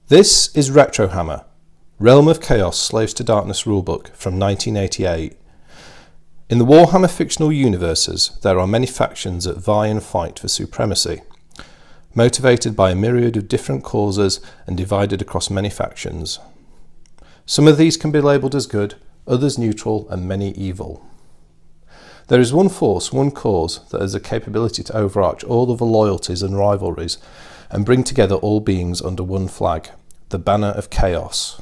This is Retrohammer, Realm of Chaos Slaves to Darkness Rulebook from 1988. In the Warhammer fictional universes, there are many factions that vie and fight for supremacy, motivated by a myriad of different causes and divided across many factions. Some of these can be labelled as good, others neutral, and many evil. There is one force, one cause, that has the capability to overarch all other loyalties and rivalries and bring together all beings under one flag, the Banner of Chaos.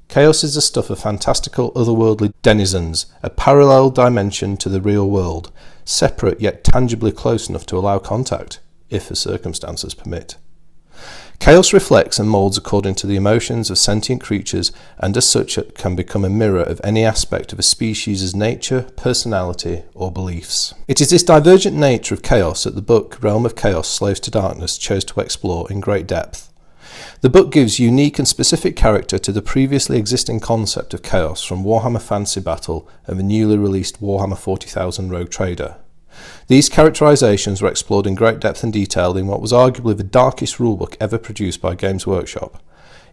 Chaos is the stuff of fantastical otherworldly denizens, a parallel dimension to the real world, separate yet tangibly close enough to allow contact, if the circumstances permit. Chaos reflects and moulds according to the emotions of sentient creatures, and as such it can become a mirror of any aspect of a species' nature, personality, or beliefs. It is this divergent nature of chaos that the book Realm of Chaos Slaves to Darkness chose to explore in great depth. The book gives unique and specific character to the previously existing concept of chaos from Warhammer Fantasy Battle and the newly released Warhammer 40,000 Rogue Trader. These characterizations were explored in great depth and detail in what was arguably the darkest rulebook ever produced by Games Workshop,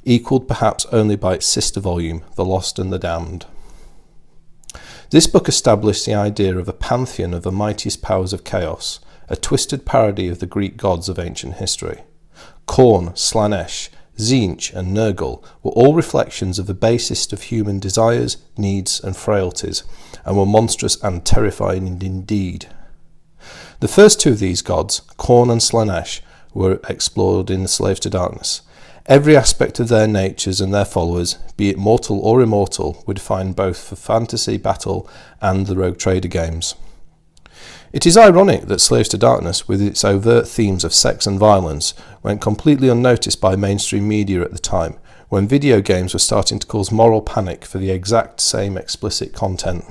equalled perhaps only by its sister volume, The Lost and the Damned. This book established the idea of a pantheon of the mightiest powers of chaos, a twisted parody of the Greek gods of ancient history. Khorne, Slannesh, Tzeentch and Nurgle were all reflections of the basest of human desires, needs and frailties, and were monstrous and terrifying indeed. The first two of these gods, Khorne and Slannesh, were explored in the Slaves to Darkness. Every aspect of their natures and their followers, be it mortal or immortal, were defined both for Fantasy Battle and the Rogue Trader games. It is ironic that Slaves to Darkness, with its overt themes of sex and violence, went completely unnoticed by mainstream media at the time, when video games were starting to cause moral panic for the exact same explicit content.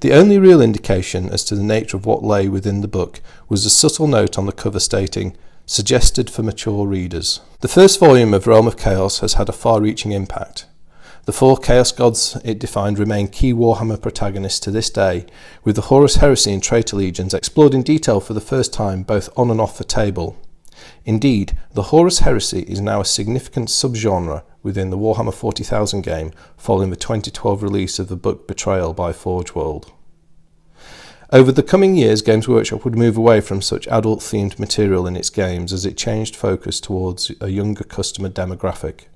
The only real indication as to the nature of what lay within the book was a subtle note on the cover stating, "Suggested for mature readers." The first volume of Realm of Chaos has had a far-reaching impact. The four Chaos Gods it defined remain key Warhammer protagonists to this day, with the Horus heresy and traitor legions explored in detail for the first time both on and off the table. Indeed, the Horus heresy is now a significant subgenre within the Warhammer 40,000 game following the 2012 release of the book Betrayal by Forge World. Over the coming years, Games Workshop would move away from such adult-themed material in its games as it changed focus towards a younger customer demographic.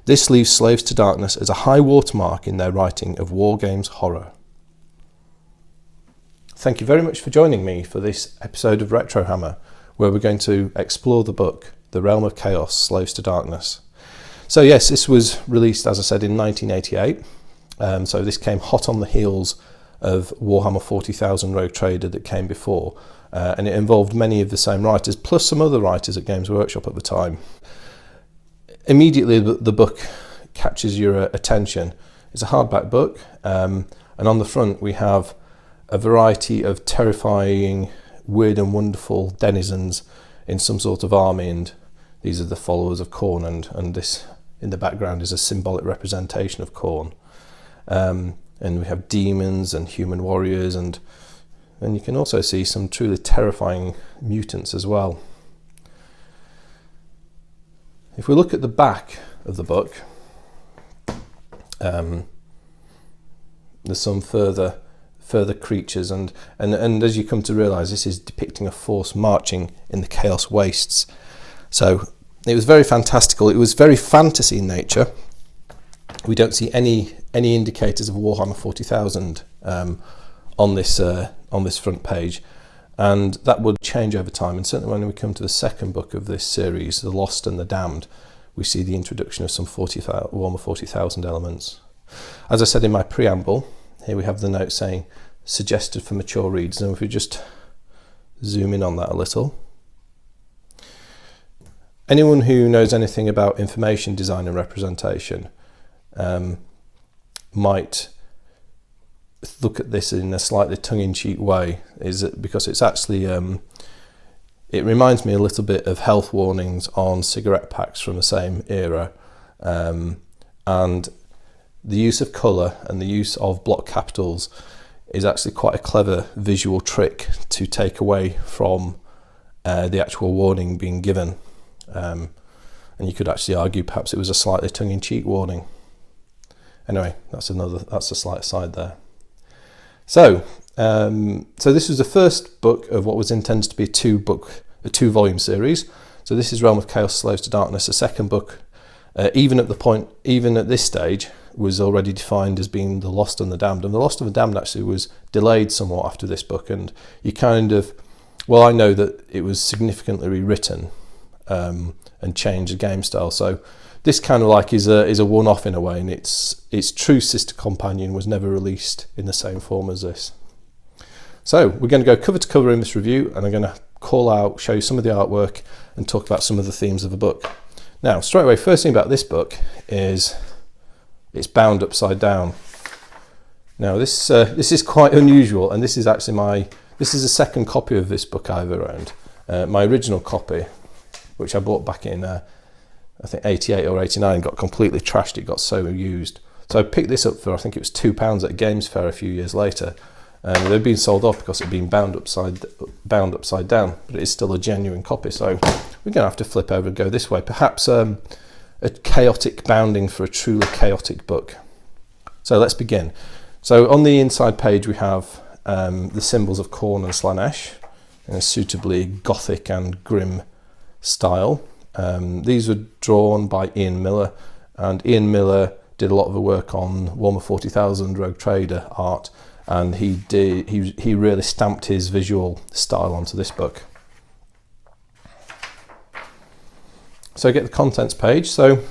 This leaves Slaves to Darkness as a high watermark in their writing of war games horror. Thank you very much for joining me for this episode of Retrohammer, where we're going to explore the book, The Realm of Chaos, Slaves to Darkness. So yes, this was released, as I said, in 1988. So this came hot on the heels of Warhammer 40,000 Rogue Trader that came before. And it involved many of the same writers, plus some other writers at Games Workshop at the time. Immediately the book catches your attention. It's a hardback book, and on the front we have a variety of terrifying, weird and wonderful denizens in some sort of army, and these are the followers of Khorne, and this in the background is a symbolic representation of Khorne. And we have demons and human warriors, and you can also see some truly terrifying mutants as well. If we look at the back of the book, there's some further creatures, and as you come to realise, this is depicting a force marching in the chaos wastes. So it was very fantastical. It was very fantasy in nature. We don't see any indicators of Warhammer 40,000 on this front page, and that would change over time. And certainly when we come to the second book of this series, The Lost and the Damned, we see the introduction of some Warhammer 40,000 elements. As I said in my preamble, here we have the note saying suggested for mature readers, and if we just zoom in on that a little. Anyone who knows anything about information design and representation might look at this in a slightly tongue-in-cheek way, because it's actually it reminds me a little bit of health warnings on cigarette packs from the same era, and the use of colour and the use of block capitals is actually quite a clever visual trick to take away from the actual warning being given. and you could actually argue perhaps it was a slightly tongue-in-cheek warning. Anyway, that's a slight aside there. So this was the first book of what was intended to be a two-volume series. So this is Realm of Chaos Slaves to Darkness. The second book, even at this stage, was already defined as being The Lost and the Damned. And The Lost and the Damned actually was delayed somewhat after this book. And you kind of, well, I know that it was significantly rewritten and changed the game style. So this kind of like is a one-off in a way, and its true sister companion was never released in the same form as this. So we're going to go cover to cover in this review, and I'm going to show you some of the artwork and talk about some of the themes of the book. Now, straight away, first thing about this book is it's bound upside down. Now, this is quite unusual, and this is actually this is the second copy of this book I've ever owned. My original copy, which I bought back in I think 88 or 89, got completely trashed. It got so used. So I picked this up for, I think it was £2 at a Games Fair a few years later. They'd been sold off because it had been bound upside down, but it is still a genuine copy. So we're going to have to flip over and go this way. Perhaps a chaotic bounding for a truly chaotic book. So let's begin. So on the inside page we have the symbols of Khorne and Slannesh in a suitably gothic and grim style. These were drawn by Ian Miller, and Ian Miller did a lot of the work on Warhammer 40,000 Rogue Trader art, and he really stamped his visual style onto this book. So get the contents page. So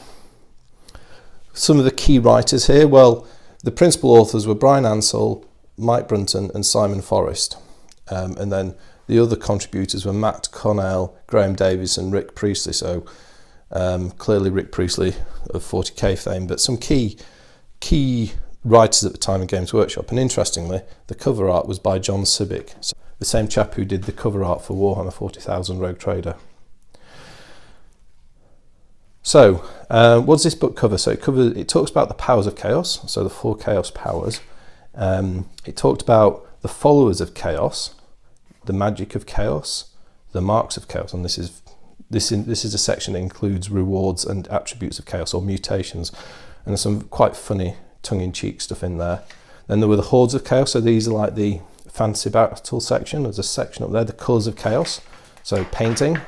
some of the key writers here, well, the principal authors were Brian Ansell, Mike Brunton and Simon Forrest, and then the other contributors were Matt Connell, Graham Davies and Rick Priestley. So clearly Rick Priestley of 40k fame, but some key writers at the time in Games Workshop. And interestingly, the cover art was by John Sibbick, so the same chap who did the cover art for Warhammer 40,000 Rogue Trader. So what does this book cover? So it talks about the powers of chaos, so the 4 chaos powers. It talked about the followers of chaos, the magic of chaos, the marks of chaos, and this is a section that includes rewards and attributes of chaos, or mutations, and there's some quite funny tongue-in-cheek stuff in there. Then there were the Hordes of chaos, so these are like the Fantasy Battle section. There's a section up there, the colours of chaos, so painting.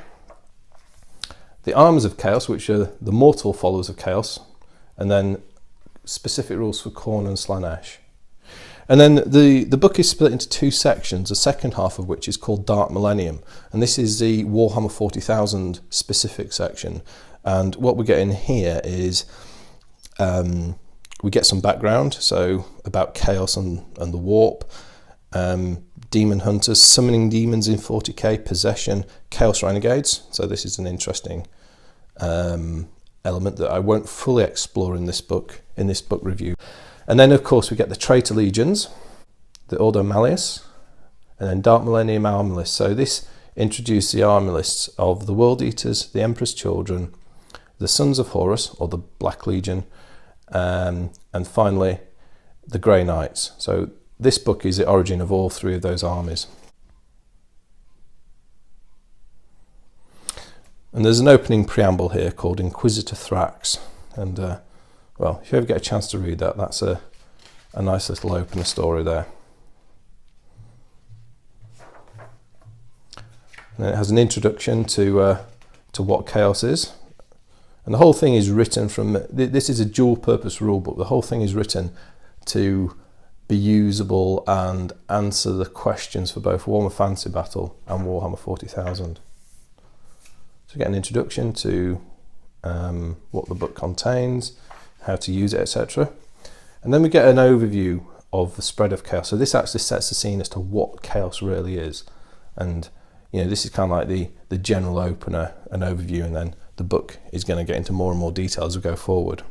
The armours of chaos, which are the mortal followers of chaos, and then specific rules for Khorne and Slannesh. And then the book is split into 2 sections, the second half of which is called Dark Millennium. And this is the Warhammer 40,000 specific section. And what we get in here is we get some background, so about chaos and the warp, demon hunters, summoning demons in 40k, possession, chaos renegades. So this is an interesting element that I won't fully explore in this book review. And then, of course, we get the Traitor Legions, the Ordo Malleus, and then Dark Millennium Army List. So this introduced the army lists of the World Eaters, the Emperor's Children, the Sons of Horus, or the Black Legion, and finally, the Grey Knights. So this book is the origin of all 3 of those armies. And there's an opening preamble here called Inquisitor Thrax, and well, if you ever get a chance to read that, that's a nice little opener story there. And then it has an introduction to what chaos is. And the whole thing is written from, this is a dual purpose rulebook. The whole thing is written to be usable and answer the questions for both Warhammer Fantasy Battle and Warhammer 40,000. So we get an introduction to what the book contains, how to use it, etc. And then we get an overview of the spread of chaos. So this actually sets the scene as to what chaos really is. And this is kind of like the general opener, an overview, and then the book is going to get into more and more detail as we go forward.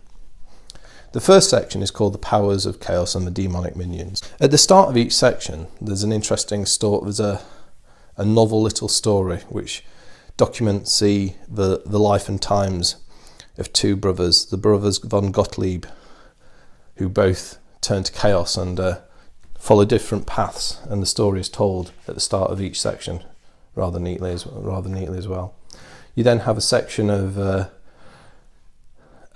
The first section is called The Powers of Chaos and the Demonic Minions. At the start of each section, there's an interesting story. There's a novel little story which documents the life and times of 2 brothers, the brothers von Gottlieb, who both turn to chaos and follow different paths, and the story is told at the start of each section rather neatly as well. You then have a section of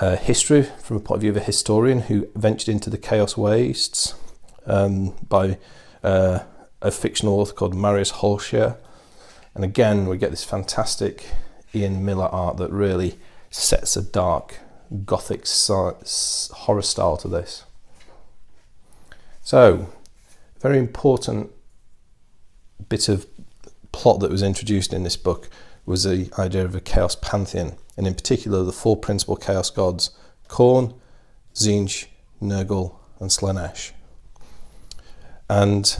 history from a point of view of a historian who ventured into the Chaos Wastes by a fictional author called Marius Holscher. And again, we get this fantastic Ian Miller art that really sets a dark gothic horror style to this. So, very important bit of plot that was introduced in this book was the idea of a chaos pantheon, and in particular the four principal chaos gods: Khorne, Tzeentch, Nurgle and Slannesh. And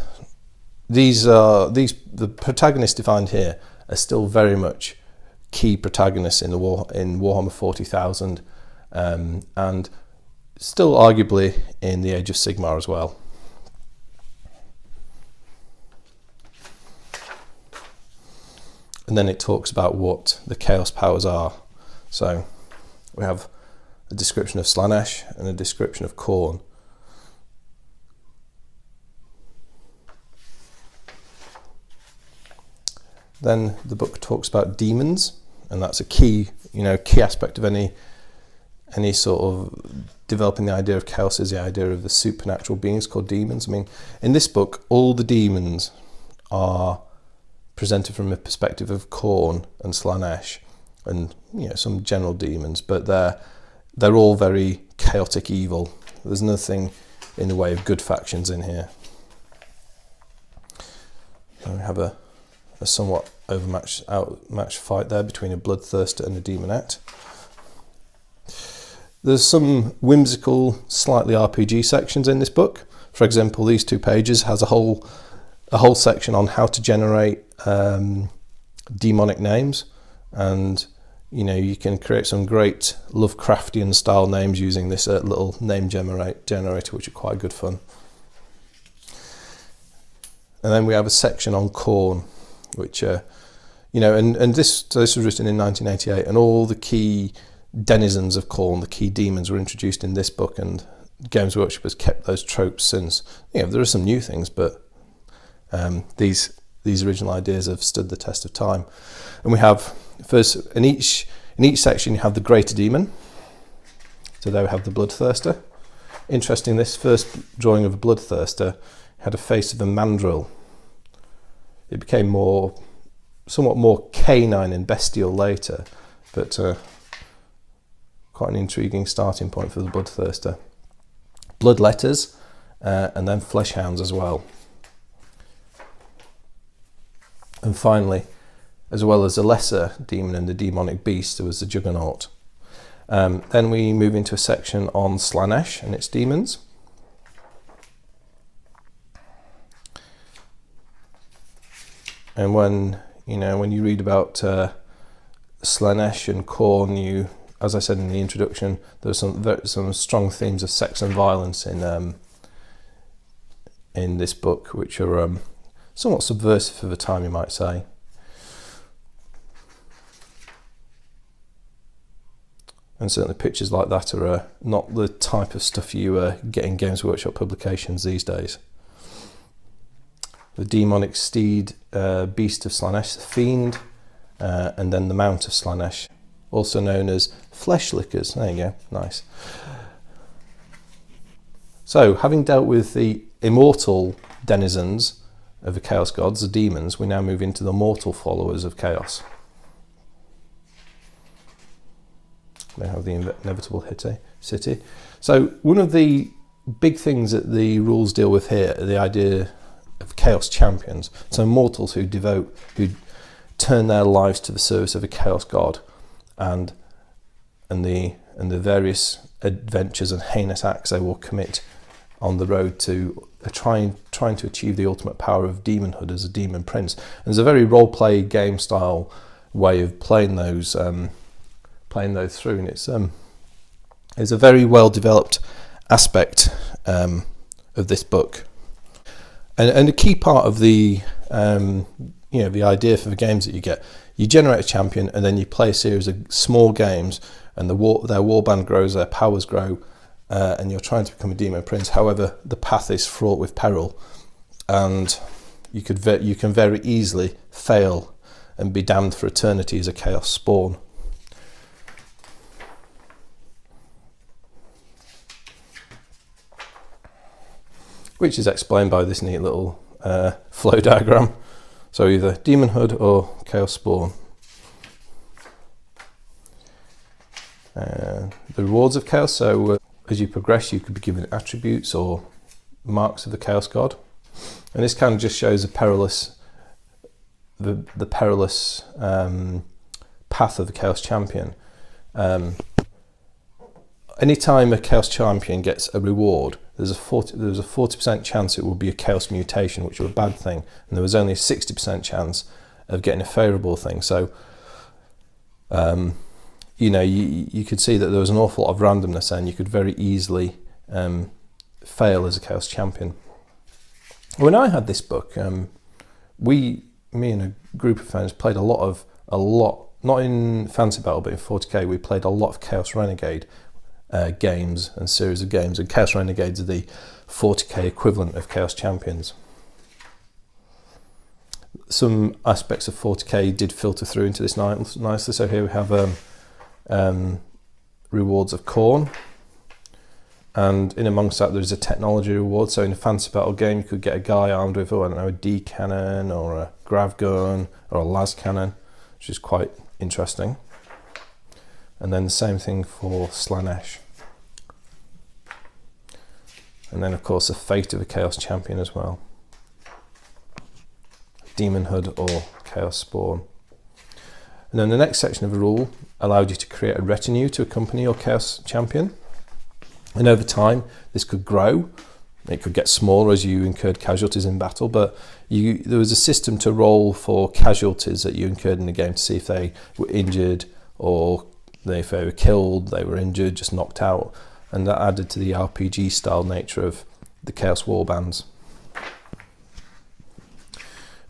the protagonists defined here are still very much key protagonists in Warhammer 40,000, and still arguably in the Age of Sigmar as well. And then it talks about what the chaos powers are. So we have a description of Slannesh and a description of Khorne. Then the book talks about demons, and that's a key aspect of any sort of developing the idea of chaos, is the idea of the supernatural beings called demons. I mean, in this book, all the demons are presented from a perspective of Khorne and Slannesh, and some general demons, but they're all very chaotic evil. There's nothing in the way of good factions in here. And we have a somewhat outmatched fight there between a bloodthirster and a demonette. There's some whimsical, slightly RPG sections in this book. For example, these 2 pages has a whole section on how to generate demonic names, and you can create some great Lovecraftian style names using this little name generator, which are quite good fun. And then we have a section on Khorne, which and this was written in 1988, and all the key denizens of Khorne, the key demons, were introduced in this book, and Games Workshop has kept those tropes since. There are some new things, but these original ideas have stood the test of time. And we have first in each section you have the greater demon. So there we have the bloodthirster. Interesting, this first drawing of a bloodthirster had a face of a mandrill. It became somewhat more canine and bestial later, but quite an intriguing starting point for the bloodthirster. Bloodletters and then fleshhounds as well. And finally, as well as the lesser demon and the demonic beast, there was the juggernaut. Then we move into a section on Slannesh and its demons. And when you read about Slannesh and Khorne, as I said in the introduction, there's some strong themes of sex and violence in this book, which are somewhat subversive for the time, you might say. And certainly pictures like that are not the type of stuff you get in Games Workshop publications these days. The demonic steed, beast of Slannesh, the fiend, and then the mount of Slannesh, also known as flesh lickers. There you go, nice. So, having dealt with the immortal denizens of the Chaos Gods, the demons, we now move into the mortal followers of Chaos. They have the inevitable city. So one of the big things that the rules deal with here are the idea of Chaos champions. So mortals who turn their lives to the service of a Chaos God, and the various adventures and heinous acts they will commit on the road to trying to achieve the ultimate power of demonhood as a demon prince. And there's a very role-play game style way of playing those through, and it's a very well developed aspect of this book, and a key part of the the idea for the games that you generate a champion, and then you play a series of small games, and their warband grows, their powers grow, and you're trying to become a demon prince. However, the path is fraught with peril, and you can very easily fail and be damned for eternity as a chaos spawn. which is explained by this neat little flow diagram. So either Demon Hood or Chaos Spawn. The rewards of Chaos, so as you progress you could be given attributes or marks of the Chaos God. And this kind of just shows the perilous path of the Chaos Champion. Anytime a Chaos Champion gets a reward, there's a 40% chance it will be a Chaos mutation, which is a bad thing, and there was only a 60% chance of getting a favourable thing. So, you know, you could see that there was an awful lot of randomness, and you could very easily fail as a Chaos Champion. When I had this book, me and a group of friends played a lot, not in Fantasy Battle, but in 40k, we played a lot of Chaos Renegade games and series of games, and Chaos Renegades are the 40k equivalent of Chaos Champions. Some aspects of 40k did filter through into this nicely, so here we have rewards of Khorne, and in amongst that there's a technology reward. So in a Fantasy Battle game you could get a guy armed with, I don't know, a D cannon or a grav gun or a las cannon, which is quite interesting. And then the same thing for Slannesh. And then of course the fate of a Chaos Champion as well. Demon Hood or Chaos Spawn. And then the next section of the rule allowed you to create a retinue to accompany your Chaos Champion. And over time this could grow. It could get smaller as you incurred casualties in battle, but there was a system to roll for casualties that you incurred in the game to see if they were injured, or if they were killed, they were injured, just knocked out, and that added to the RPG style nature of the Chaos Warbands.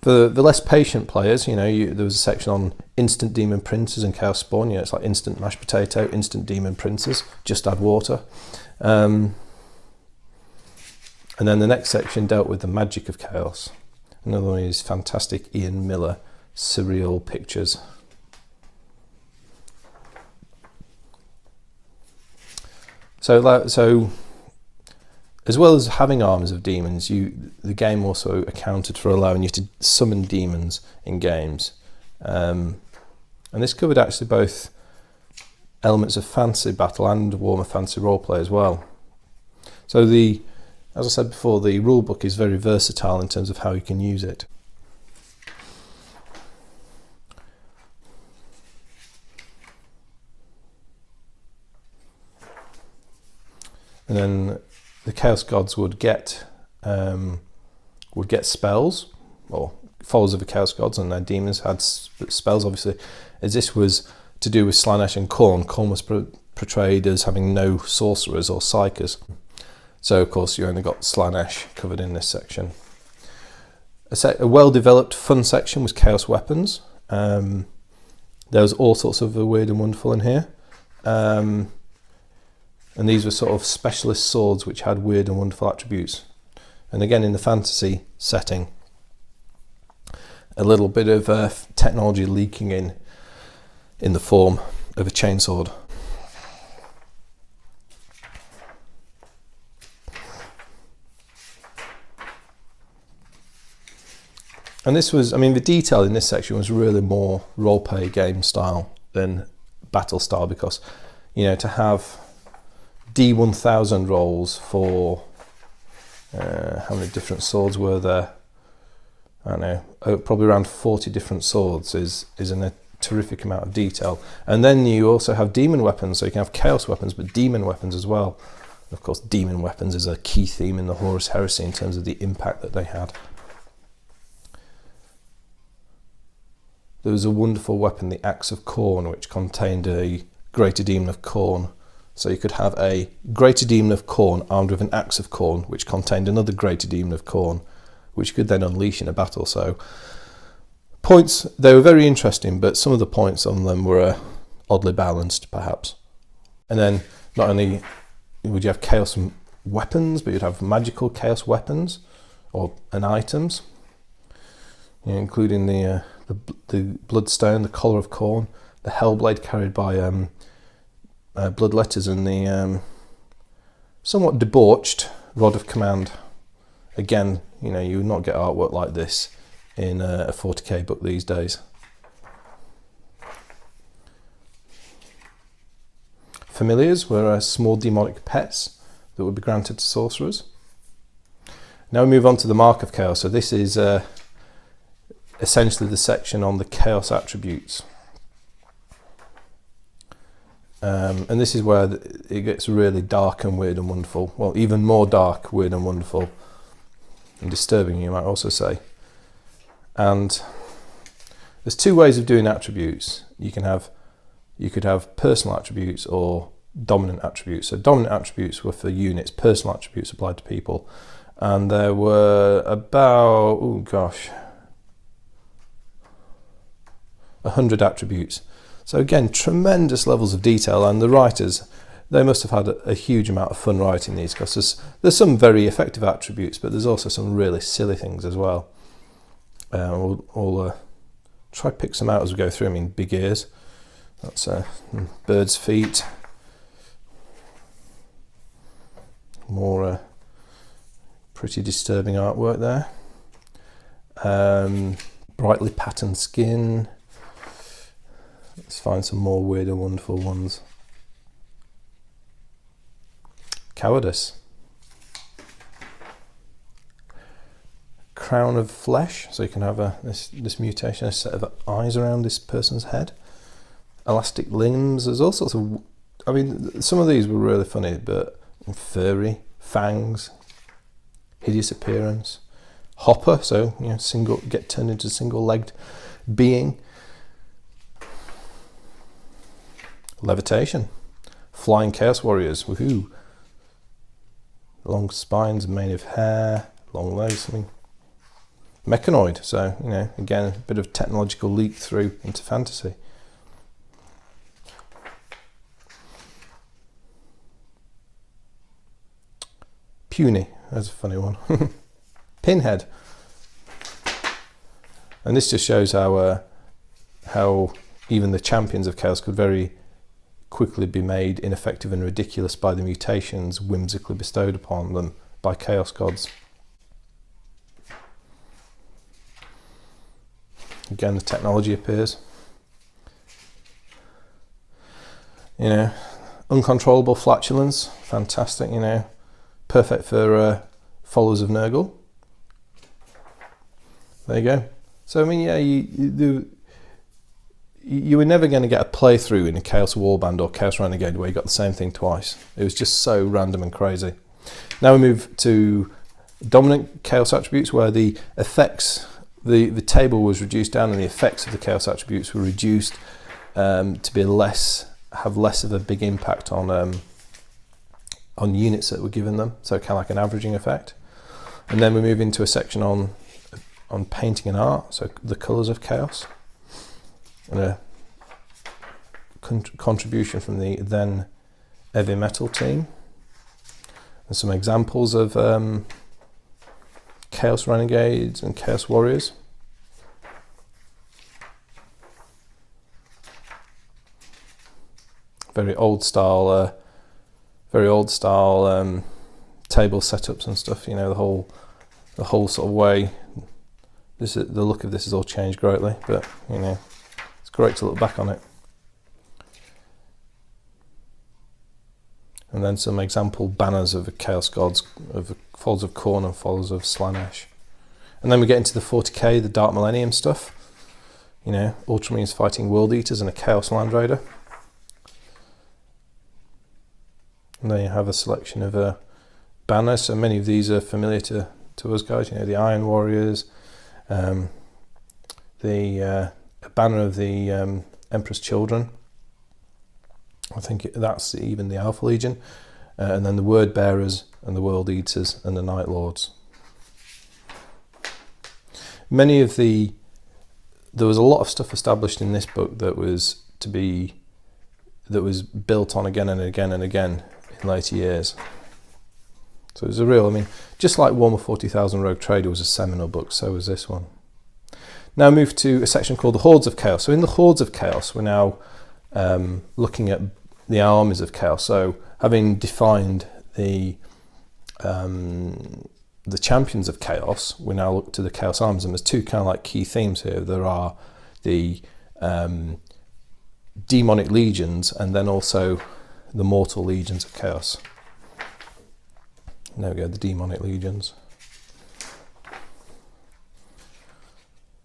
For the less patient players, you know, there was a section on instant demon princes and Chaos Spawn. You know, it's like instant mashed potato, instant demon princes, just add water. And then the next section dealt with the magic of chaos. Another one is fantastic Ian Miller surreal pictures. So as well as having armies of demons, the game also accounted for allowing you to summon demons in games. And this covered actually both elements of Fantasy Battle and Warhammer Fantasy Roleplay as well. So as I said before, the rulebook is very versatile in terms of how you can use it. And then the Chaos Gods would get spells, or followers of the Chaos Gods, and their demons had spells, obviously, as this was to do with Slannesh and Khorne. Khorne was portrayed as having no sorcerers or psykers. So of course you only got Slannesh covered in this section. A well-developed fun section was Chaos Weapons. There was all sorts of weird and wonderful in here. And these were sort of specialist swords which had weird and wonderful attributes. And again, in the fantasy setting, a little bit of technology leaking in the form of a chainsword. And this was, I mean, the detail in this section was really more roleplay game style than battle style, because, you know, to have D1000 rolls for how many different swords were there? I don't know, probably around 40 different swords is a terrific amount of detail. And then you also have demon weapons, so you can have chaos weapons, but demon weapons as well. And of course, demon weapons is a key theme in the Horus Heresy in terms of the impact that they had. There was a wonderful weapon, the Axe of Khorne, which contained a Greater Demon of Khorne. So you could have a Greater Demon of Khorne armed with an Axe of Khorne, which contained another Greater Demon of Khorne, which you could then unleash in a battle. So points, they were very interesting, but some of the points on them were oddly balanced, perhaps. And then not only would you have chaos weapons, but you'd have magical chaos weapons and items, you know, including the bloodstone, the collar of Khorne, the hellblade carried by bloodletters, and the somewhat debauched rod of command. Again, you know, you would not get artwork like this in a 40k book these days. Familiars were small demonic pets that would be granted to sorcerers. Now we move on to the Mark of Chaos. So this is essentially the section on the chaos attributes. And this is where it gets really dark and weird and wonderful. Well, even more dark, weird and wonderful, and disturbing, you might also say. And there's two ways of doing attributes. You could have personal attributes or dominant attributes. So dominant attributes were for units, personal attributes applied to people. And there were about, 100 attributes. So again, tremendous levels of detail, and the writers, they must have had a huge amount of fun writing these, because there's some very effective attributes, but there's also some really silly things as well. We'll try to pick some out as we go through. I mean, big ears, that's bird's feet, more pretty disturbing artwork there. Brightly patterned skin. Let's find some more weird and wonderful ones. Cowardice. Crown of flesh, so you can have this mutation, a set of eyes around this person's head. Elastic limbs, there's all sorts of, I mean, some of these were really funny, but furry, fangs, hideous appearance. Hopper, so you know, get turned into a single-legged being. Levitation. Flying chaos warriors, woohoo. Long spines made of hair, long legs, I mean. Mechanoid, so, you know, again, a bit of technological leap through into fantasy. Puny, that's a funny one. Pinhead. And this just shows how even the champions of chaos could very quickly be made ineffective and ridiculous by the mutations whimsically bestowed upon them by chaos gods. Again, the technology appears. You know, uncontrollable flatulence, fantastic, you know, perfect for followers of Nurgle. There you go. So I mean, yeah, you were never going to get a playthrough in a Chaos Warband or Chaos Renegade where you got the same thing twice. It was just so random and crazy. Now we move to dominant Chaos attributes, where the effects, the table was reduced down and the effects of the Chaos attributes were reduced to be have less of a big impact on units that were given them. So kind of like an averaging effect. And then we move into a section on painting and art, so the colours of chaos. And a contribution from the then heavy metal team, and some examples of chaos renegades and chaos warriors. Very old style table setups and stuff. You know, the whole sort of way. The look of this has all changed greatly, but you know, it's great to look back on it. And then some example banners of the Chaos Gods, of the followers of Khorne and followers of Slannesh. And then we get into the 40k, the Dark Millennium stuff. You know, Ultramarines fighting World Eaters and a Chaos Land Raider. And then you have a selection of banners. So many of these are familiar to us guys. You know, the Iron Warriors, the banner of the Emperor's Children. I think that's even the Alpha Legion, and then the Word Bearers and the World Eaters and the Night Lords. There was a lot of stuff established in this book that was built on again and again and again in later years. So it was a real, I mean, just like Warhammer 40,000 Rogue Trader was a seminal book, so was this one. Now move to a section called the Hordes of Chaos. So in the Hordes of Chaos, we're now looking at the armies of chaos. So having defined the the champions of chaos, we now look to the chaos armies, and there's two kind of like key themes here. There are the demonic legions, and then also the mortal legions of chaos. There we go, the demonic legions.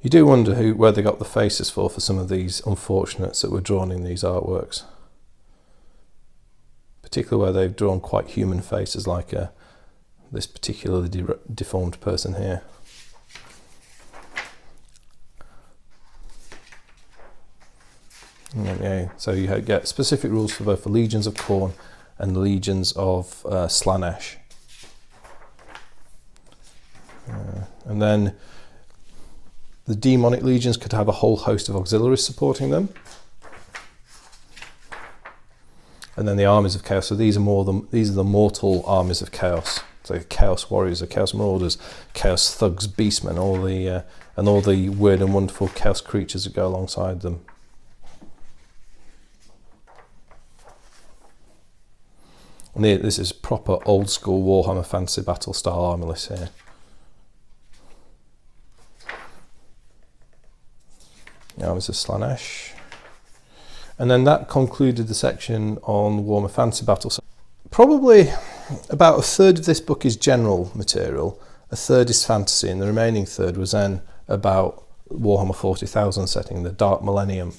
You do wonder where they got the faces for some of these unfortunates that were drawn in these artworks. Particularly where they've drawn quite human faces, like this particularly deformed person here. Yeah, so you get specific rules for both the legions of Khorne and the legions of Slannesh. And then the demonic legions could have a whole host of auxiliaries supporting them. And then the armies of chaos. So these are the mortal armies of chaos. So chaos warriors, the chaos marauders, chaos thugs, beastmen, and all the weird and wonderful chaos creatures that go alongside them. And this is proper old school Warhammer Fantasy Battle style army list here. The armies of Slannesh. And then that concluded the section on Warhammer Fantasy Battle. So probably about a third of this book is general material, a third is fantasy, and the remaining third was then about Warhammer 40,000 setting, the Dark Millennium.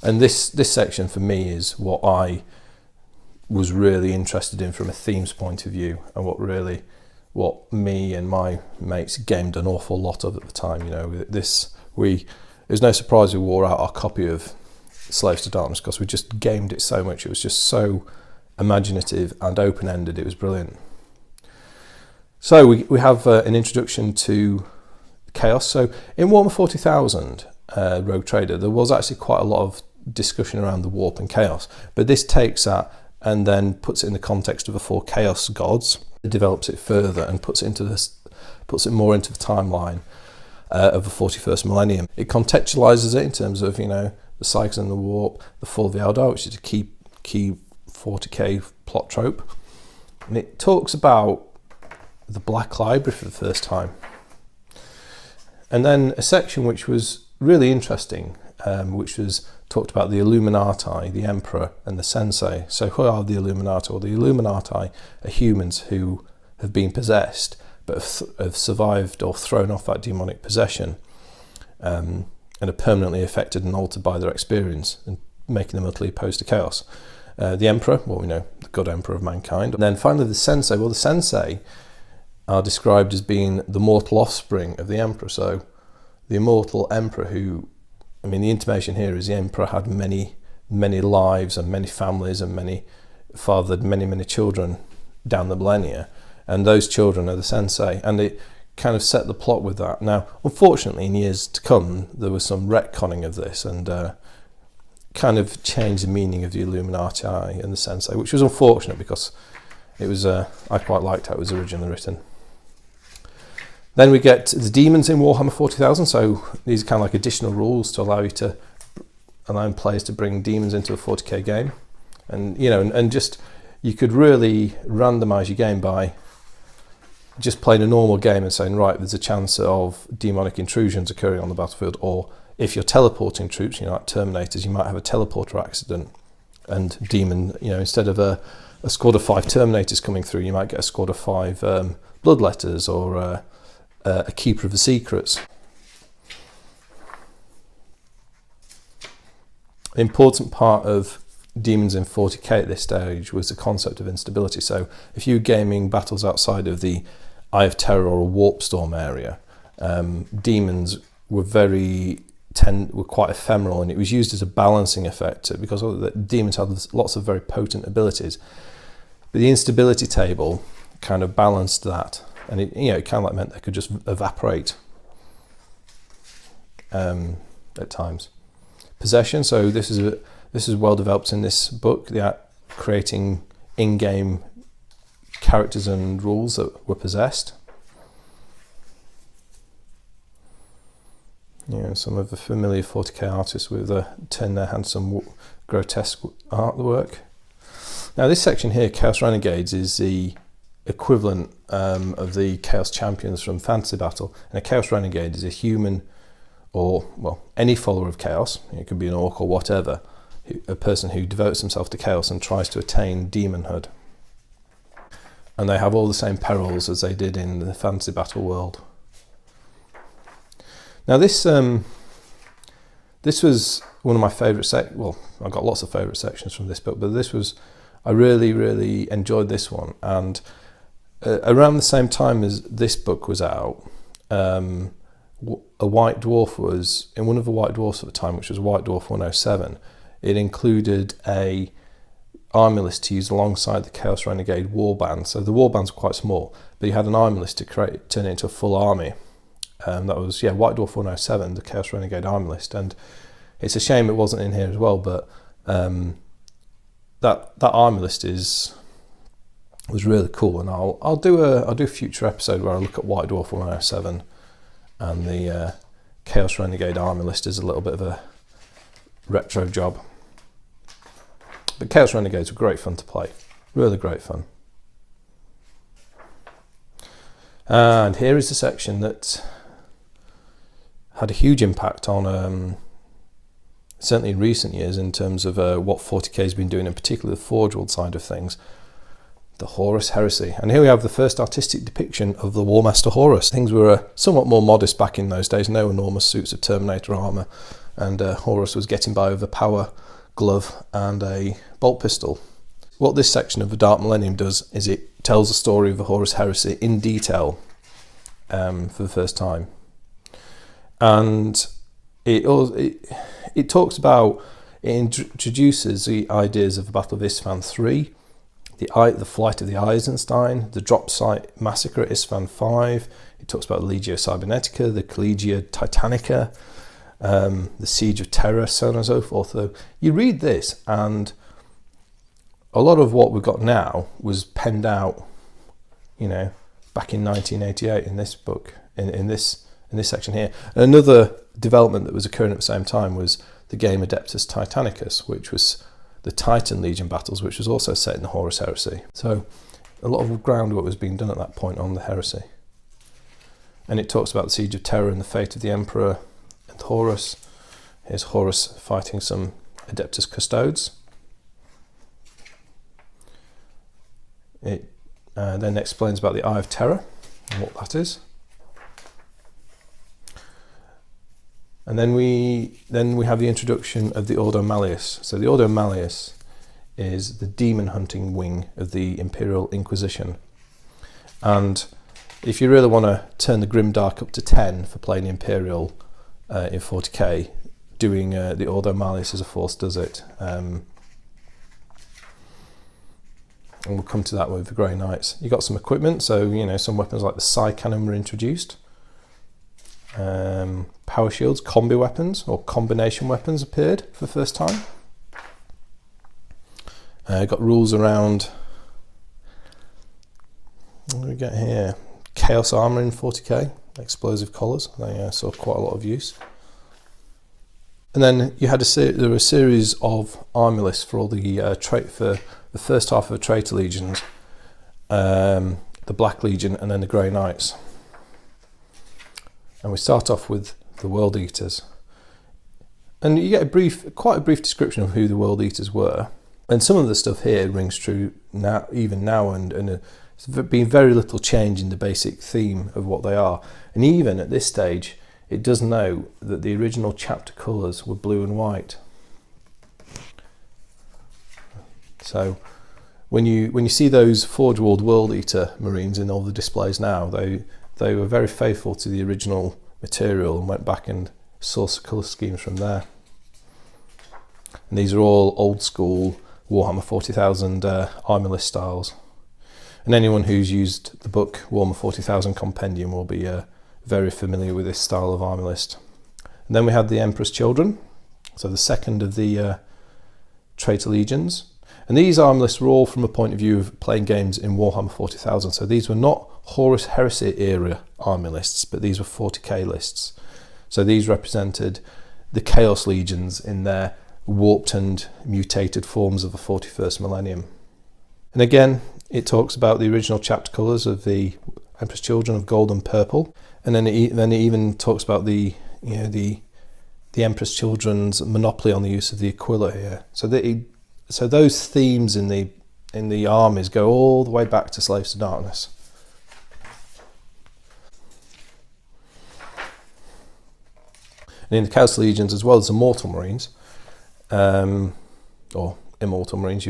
And this section for me is what I was really interested in from a themes point of view, and what me and my mates gamed an awful lot of at the time. You know, it was no surprise we wore out our copy of Slaves to Darkness, because we just gamed it so much. It was just so imaginative and open-ended. It was brilliant. So we have an introduction to chaos. So in Warhammer 40,000 Rogue Trader, there was actually quite a lot of discussion around the warp and chaos, but this takes that and then puts it in the context of the four chaos gods. It develops it further and puts it more into the timeline of the 41st millennium. It contextualizes it in terms of, you know, the cycles and the warp, the fall of the Eldar, which is a key 40k plot trope, and it talks about the Black Library for the first time. And then a section which was really interesting, which was talked about the Illuminati, the Emperor, and the Sensei. So who are the Illuminati? Well, the Illuminati are humans who have been possessed, but have survived or thrown off that demonic possession, and are permanently affected and altered by their experience, and making them utterly opposed to chaos. The Emperor, well, we know, the God Emperor of mankind. And then finally the Sensei. Well, the Sensei are described as being the mortal offspring of the Emperor. So the immortal Emperor who, I mean, the intimation here is the Emperor had many lives and many families and fathered many children down the millennia, and those children are the Sensei, and it kind of set the plot with that. Now, unfortunately, in years to come, there was some retconning of this, and kind of changed the meaning of the Illuminati and the Sensei, which was unfortunate because it was I quite liked how it was originally written. Then we get the demons in Warhammer 40,000. So these are kind of like additional rules to allow players to bring demons into a 40k game, and you know, and just you could really randomize your game by just playing a normal game and saying, right, there's a chance of demonic intrusions occurring on the battlefield, or if you're teleporting troops, you know, like Terminators, you might have a teleporter accident, and demon, you know, instead of a squad of 5 Terminators coming through, you might get a squad of 5 Bloodletters, or a Keeper of the Secrets. An important part of demons in 40k at this stage was the concept of instability. So if you were gaming battles outside of the Eye of Terror or a Warp Storm area, demons were quite ephemeral, and it was used as a balancing effect because the demons had lots of very potent abilities. But the instability table kind of balanced that, and it kind of like meant they could just evaporate at times. Possession. So this is well developed in this book. Creating in-game characters and rules that were possessed. You know, some of the familiar 40k artists with turn their handsome grotesque artwork. Now this section here, Chaos Renegades, is the equivalent of the Chaos Champions from Fantasy Battle. And a Chaos Renegade is a human, or, well, any follower of Chaos. It could be an orc or whatever, a person who devotes himself to Chaos and tries to attain demonhood. And they have all the same perils as they did in the Fantasy Battle world. Now this was one of my favourite well, I've got lots of favourite sections from this book, but I really enjoyed this one. And around the same time as this book was out, a White Dwarf was, in one of the White Dwarfs at the time, which was White Dwarf 107, it included a army list to use alongside the Chaos Renegade warband. So the warbands were quite small, but you had an army list to turn it into a full army. That was, White Dwarf 107, the Chaos Renegade army list. And it's a shame it wasn't in here as well, but that army list was really cool. And I'll do a future episode where I look at White Dwarf 107 and the Chaos Renegade army list is a little bit of a retro job. But Chaos Renegades were great fun to play, really great fun. And here is the section that had a huge impact on, certainly in recent years, in terms of what 40k has been doing, in particular the Forge World side of things, the Horus Heresy. And here we have the first artistic depiction of the Warmaster Horus. Things were somewhat more modest back in those days, no enormous suits of Terminator armour, and Horus was getting by with a power glove and a bolt pistol. What this section of the Dark Millennium does is it tells the story of the Horus Heresy in detail for the first time. And it talks about, it introduces the ideas of the Battle of Isfahan 3, the flight of the Eisenstein, the drop site massacre at Isfahan 5. It talks about the Legio Cybernetica, the Collegia Titanica, the Siege of Terror, so on and so forth. So you read this, and a lot of what we've got now was penned out, back in 1988 in this book, in this section here. And another development that was occurring at the same time was the game Adeptus Titanicus, which was the Titan Legion battles, which was also set in the Horus Heresy. So a lot of groundwork was being done at that point on the Heresy. And it talks about the Siege of Terror and the fate of the Emperor and Horus. Here's Horus fighting some Adeptus Custodes. It then explains about the Eye of Terror and what that is. And then we have the introduction of the Ordo Malleus. So the Ordo Malleus is the demon hunting wing of the Imperial Inquisition. And if you really want to turn the Grimdark up to 10 for playing Imperial in 40k, doing the Ordo Malleus as a force does it. And we'll come to that with the Grey Knights. You got some equipment, so some weapons like the Psy Cannon were introduced. Power shields, combi weapons or combination weapons appeared for the first time. Got rules around, what do we get here? Chaos armor in 40k, explosive collars. They saw quite a lot of use. And then you had there were a series of army lists for all the for the first half of the Traitor Legions, the Black Legion, and then the Grey Knights. And we start off with the World Eaters. And you get quite a brief description of who the World Eaters were. And some of the stuff here rings true now, even now, and there's been very little change in the basic theme of what they are. And even at this stage, it does note that the original chapter colours were blue and white. So when you see those Forge World Eater Marines in all the displays now, they were very faithful to the original material and went back and sourced colour schemes from there. And these are all old school Warhammer 40,000 army list styles. And anyone who's used the book Warhammer 40,000 Compendium will be very familiar with this style of army list. And then we had the Emperor's Children, so the second of the Traitor Legions. And these army lists were all from a point of view of playing games in Warhammer 40,000. So these were not Horus Heresy era army lists, but these were 40k lists. So these represented the Chaos Legions in their warped and mutated forms of the 41st millennium. And again, It talks about the original chapter colours of the Emperor's Children of gold and purple, and then it even talks about the Emperor's Children's monopoly on the use of the Aquila here. So those themes in the armies go all the way back to Slaves to Darkness. And in the Chaos Legions, as well as the Mortal Marines, or Immortal Marines,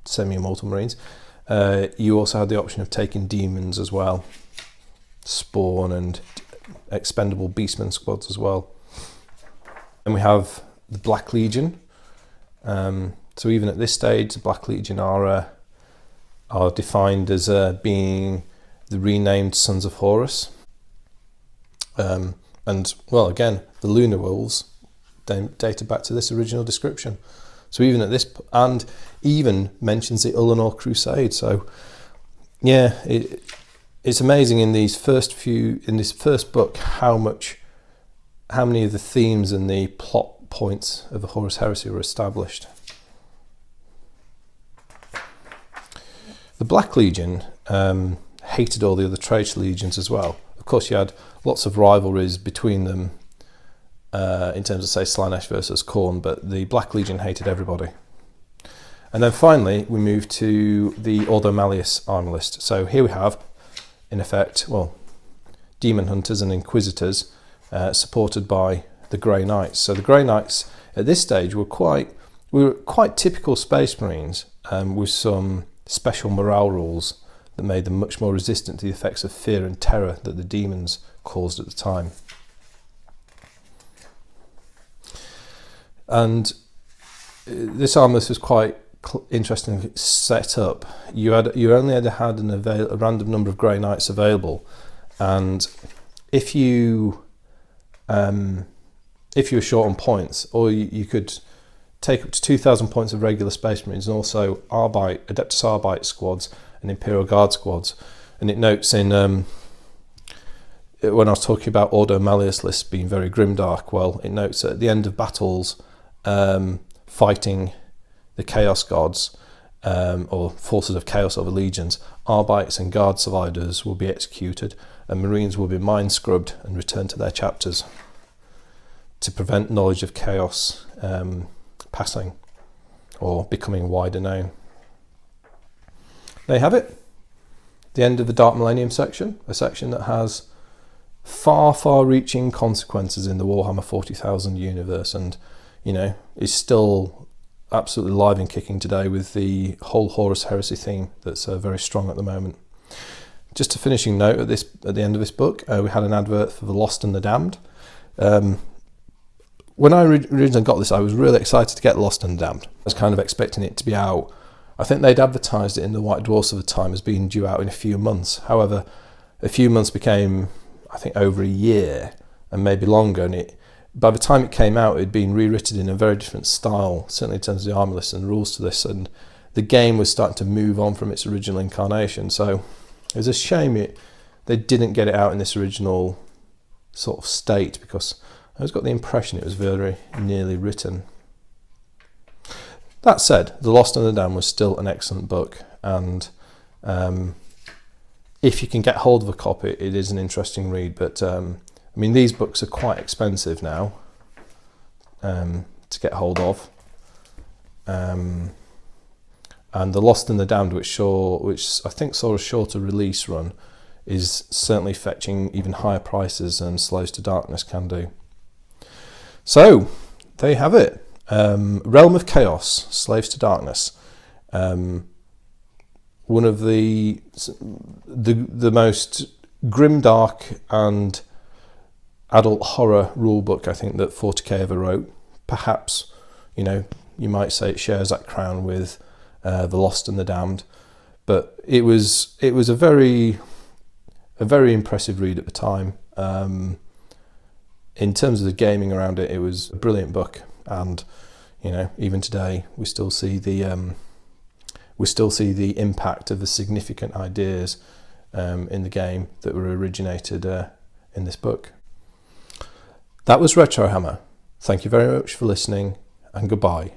semi-immortal Marines, you also had the option of taking demons as well, Spawn and expendable Beastman squads as well. And we have the Black Legion. So even at this stage, the Black Legion are defined as being the renamed Sons of Horus. And, well, again, the Lunar Wolves dated back to this original description. So even at this, and even mentions the Ullanor Crusade. So, yeah, it's amazing in this first book how many of the themes and the plot points of the Horus Heresy were established. The Black Legion hated all the other traitor legions as well. Of course, you had lots of rivalries between them in terms of, say, Slannesh versus Khorne, but the Black Legion hated everybody. And then finally, we move to the Ordo Malleus army list. So here we have, in effect, well, Demon Hunters and Inquisitors supported by the Grey Knights. So the Grey Knights at this stage were quite typical Space Marines with some special morale rules that made them much more resistant to the effects of fear and terror that the demons caused at the time. And this army list was quite interestingly set up. You only had a random number of Grey Knights available, and if you were short on points, or you could take up to 2,000 points of regular Space Marines and also Adeptus Arbite squads and Imperial Guard squads. And it notes in when I was talking about Ordo Malleus lists being very grimdark, well, it notes that at the end of battles fighting the Chaos Gods or forces of Chaos over legions, Arbites and Guard survivors will be executed, and Marines will be mind scrubbed and returned to their chapters to prevent knowledge of Chaos passing or becoming wider known. There you have it. The end of the Dark Millennium section, a section that has far-reaching consequences in the Warhammer 40,000 universe, and is still absolutely live and kicking today with the whole Horus Heresy theme that's very strong at the moment. Just a finishing note at the end of this book, we had an advert for The Lost and the Damned. When I originally got this, I was really excited to get Lost and Damned. I was kind of expecting it to be out. I think they'd advertised it in the White Dwarfs of the time as being due out in a few months. However, a few months became, I think, over a year and maybe longer. And by the time it came out, it had been rewritten in a very different style, certainly in terms of the army list and rules to this. And the game was starting to move on from its original incarnation. So it was a shame they didn't get it out in this original sort of state, because I always got the impression it was very nearly written. That said, The Lost and the Damned was still an excellent book, and if you can get hold of a copy, it is an interesting read. But these books are quite expensive now to get hold of, and The Lost and the Damned, which I think saw a shorter release run, is certainly fetching even higher prices than Slaves to Darkness can do. So there you have it. Realm of Chaos, Slaves to Darkness. One of the most grimdark and adult horror rulebook I think that 40k ever wrote. Perhaps, you might say it shares that crown with The Lost and the Damned, but it was a very impressive read at the time. In terms of the gaming around it, it was a brilliant book, and even today we still see the impact of the significant ideas in the game that were originated in this book. That was Retrohammer. Thank you very much for listening, and goodbye.